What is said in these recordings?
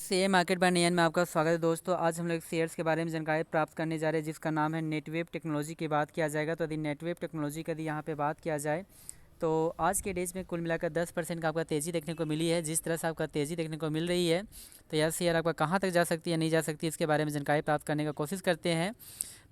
Share market bye नयन में आपका स्वागत है दोस्तों। आज हम लोग शेयर्स के बारे में जानकारी प्राप्त करने जा रहे हैं जिसका नाम है नेटवेव टेक्नोलॉजी की बात किया जाएगा। तो यदि नेटवेव टेक्नोलॉजी का यदि यहाँ पे बात किया जाए तो आज के डेज में कुल मिलाकर 10% का आपका तेज़ी देखने को मिली है। जिस तरह से आपका तेज़ी देखने को मिल रही है तो यह शेयर आपका कहाँ तक जा सकती है नहीं जा सकती इसके बारे में जानकारी प्राप्त करने का कोशिश करते हैं।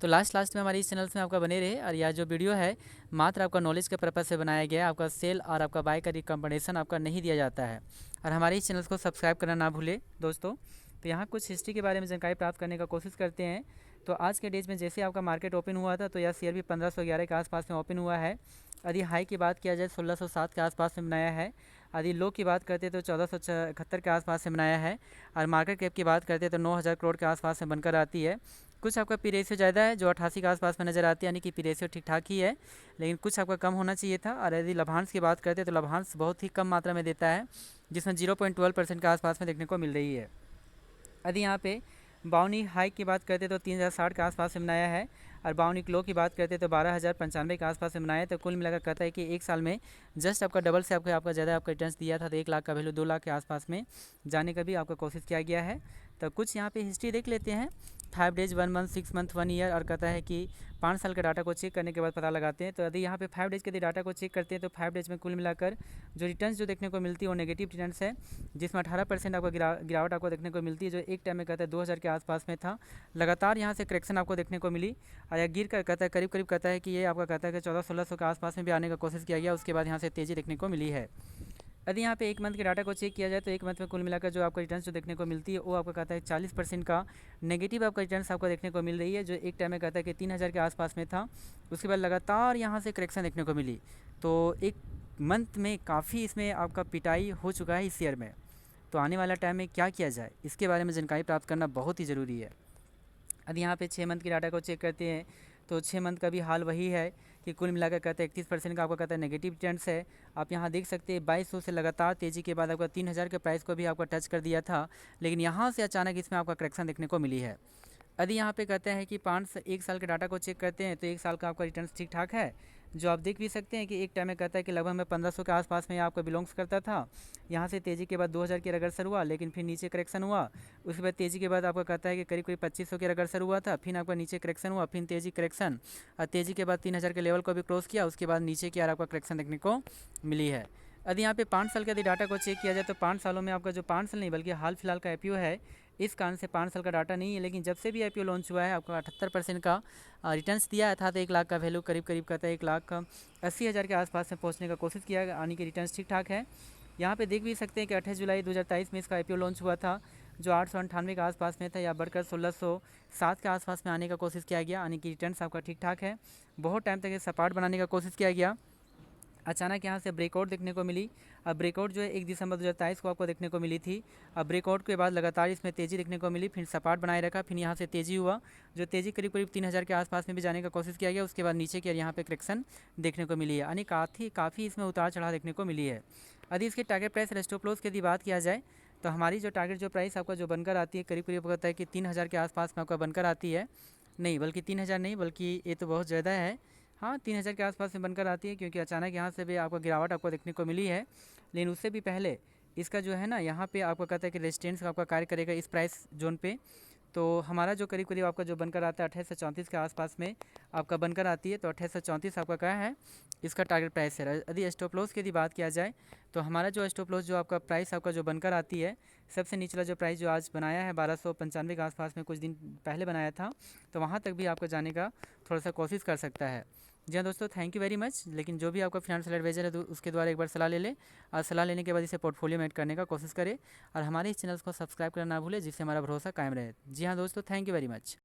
तो लास्ट में हमारे इस चैनल्स में आपका बने रहे। और यह जो वीडियो है मात्र आपका नॉलेज के पर्पज़ से बनाया गया है। आपका सेल और आपका बाय का रिकमेंडेशन आपका नहीं दिया जाता है। और हमारे इस चैनल्स को सब्सक्राइब करना ना भूलें दोस्तों। तो यहाँ कुछ हिस्ट्री के बारे में जानकारी प्राप्त करने का कोशिश करते हैं। तो आज के डेज में जैसे आपका मार्केट ओपन हुआ था तो यह शेयर भी 1511 के आसपास में ओपन हुआ है। यदि हाई की बात किया जाए 1607 के आसपास में बनाया है। यदि लो की बात करते तो 1471 के आसपास से बनाया है। और मार्केट कैप की बात करते तो 9000 करोड़ के आसपास में बनकर आती है। कुछ आपका पी रेशियो ज़्यादा है जो 88 के आसपास में नज़र आती है, यानी कि पी रेशियो ठीक ठाक ही है, लेकिन कुछ आपका कम होना चाहिए था। और यदि लाभांश की बात करते तो लाभांश बहुत ही कम मात्रा में देता है जिसमें 0.12% के आसपास में देखने को मिल रही है। यदि यहाँ पे बाउनी हाई की बात करते तो 3060 के आसपास में बनाया है। और बाउनी लो की बात करते तो 12095 के आसपास में बनाया है। तो कुल मिलाकर कहता है कि एक साल में जस्ट आपका डबल से आपका ज़्यादा आपका रिटर्न्स दिया था। तो 1 लाख का वैल्यू 2 लाख के आसपास में जाने का भी आपका कोशिश किया गया है। तो कुछ यहाँ पे हिस्ट्री देख लेते हैं। 5 डेज 1 मंथ 6 मंथ 1 ईयर और कहता है कि 5 साल का डाटा को चेक करने के बाद पता लगाते हैं। तो यदि यहाँ पे 5 डेज के यदि डाटा को चेक करते हैं तो 5 डेज में कुल मिलाकर जो रिटर्न्स जो देखने को मिलती है वो नेगेटिव रिटर्न्स है, जिसमें 18% आपको गिरावट आपको देखने को मिलती है, जो एक टाइम में कहता है 2000 के आसपास में था। लगातार यहाँ से करेक्शन आपको देखने को मिली और यह गिर कर कहता है करीब कहता है कि ये आपका कहता है कि 1400-1600 के आसपास में भी आने का कोशिश किया गया। उसके बाद यहाँ से तेज़ी देखने को मिली है। यदि यहाँ पे 1 मंथ के डाटा को चेक किया जाए तो 1 मंथ में कुल मिलाकर जो आपको रिटर्न्स जो देखने को मिलती है वो आपका कहता है 40% का नेगेटिव आपका रिटर्न्स आपको देखने को मिल रही है, जो एक टाइम में कहता है कि 3000 के आसपास में था। उसके बाद लगातार यहाँ से करेक्शन देखने को मिली। तो एक मंथ में काफ़ी इसमें आपका पिटाई हो चुका है इस शेयर में। तो आने वाला टाइम में क्या किया जाए इसके बारे में जानकारी प्राप्त करना बहुत ही ज़रूरी है। अब यहाँ पे 6 मंथ की डाटा को चेक करते हैं तो 6 मंथ का भी हाल वही है कि कुल मिलाकर कहते हैं 31% का आपका कहता है नेगेटिव रिटर्न्स है। आप यहाँ देख सकते हैं 2200 से लगातार तेज़ी के बाद आपका 3000 के प्राइस को भी आपका टच कर दिया था, लेकिन यहाँ से अचानक इसमें आपका करेक्शन देखने को मिली है। यदि यहाँ पे कहते हैं कि 1 साल के डाटा को चेक करते हैं तो 1 साल का आपका रिटर्न्स ठीक ठाक है, जो आप देख भी सकते हैं कि एक टाइम में कहता है कि लगभग में 1500 के आसपास में आपका बिलोंग्स करता था। यहाँ से तेज़ी के बाद 2000 की रगड़सर हुआ, लेकिन फिर नीचे करेक्शन हुआ। उसके बाद तेज़ी के बाद आपका कहता है कि करीब 2500 की रगड़सर हुआ था, फिर आपका नीचे करेक्शन हुआ, फिर तेज़ी करेक्शन और तेज़ी के बाद 3000 के लेवल को भी क्रॉस किया। उसके बाद नीचे की आपका करेक्शन देखने को मिली है। यदि यहाँ पे 5 साल के यदि डाटा को चेक किया जाए तो 5 सालों में आपका जो 5 साल नहीं बल्कि हाल फिलहाल का IPO है, इस कारण से 5 साल का डाटा नहीं है, लेकिन जब से भी IPO लॉन्च हुआ है आपका 78% का रिटर्न्स दिया था। तो 1 लाख का वैल्यू करीब कहता है 1,80,000 के आसपास में पहुंचने का कोशिश किया, यानी कि रिटर्न्स ठीक ठाक है। यहाँ पे देख भी सकते हैं कि 28 जुलाई 2023 में इसका IPO लॉन्च हुआ था, जो 898 के आसपास में था, या बढ़कर 1607 के आसपास में आने का कोशिश किया गया, यानी कि रिटर्न्स आपका ठीक ठाक है। बहुत टाइम तक ये सपाट बनाने का कोशिश किया गया, अचानक यहाँ से ब्रेकआउट देखने को मिली। अब ब्रेकआउट जो है 1 दिसंबर 2023 को आपको देखने को मिली थी। अब ब्रेकआउट के बाद लगातार इसमें तेज़ी देखने को मिली, फिर सपाट बनाए रखा, फिर यहाँ से तेज़ी हुआ, जो तेज़ी करीब 3000 के आसपास में भी जाने का कोशिश किया गया। उसके बाद नीचे की यहाँ पे करेक्शन देखने को मिली है, यानी काफ़ी इसमें उतार चढ़ाव देखने को मिली है। यदि इसके टारगेट प्राइस और स्टॉप लॉस की यदि बात किया जाए तो हमारी जो टारगेट जो प्राइस आपका जो बनकर आती है करीब कहता है कि 3000 के आसपास में आपका बनकर आती है, नहीं बल्कि 3000 नहीं बल्कि ये तो बहुत ज़्यादा है, हाँ 3000 के आसपास में बनकर आती है, क्योंकि अचानक यहाँ से भी आपको गिरावट आपको देखने को मिली है। लेकिन उससे भी पहले इसका जो है ना यहाँ पे आपको कहता है कि रेजिस्टेंस आपका कार्य करेगा इस प्राइस जोन पे। तो हमारा जो करीब आपका जो बनकर आता है 2834 के आसपास में आपका बनकर आती है। तो 2834 आपका क्या है इसका टारगेट प्राइस है। यदि स्टॉप लॉस की यदि बात किया जाए तो हमारा जो स्टॉप लॉस जो आपका प्राइस आपका जो बनकर आती है, सबसे निचला जो प्राइस जो आज बनाया है 1295 के आसपास में कुछ दिन पहले बनाया था, तो वहाँ तक भी आपका जाने का थोड़ा सा कोशिश कर सकता है। जी हाँ दोस्तों, थैंक यू वेरी मच। लेकिन जो भी आपका फाइनेंशियल एडवाइजर है तो उसके द्वारा एक बार सलाह ले ले, और सलाह लेने के बाद इसे पोर्टफोलियो में ऐड करने का कोशिश करें। और हमारे इस चैनल को सब्सक्राइब करना ना भूलें, जिससे हमारा भरोसा कायम रहे। जी हाँ दोस्तों, थैंक यू वेरी मच।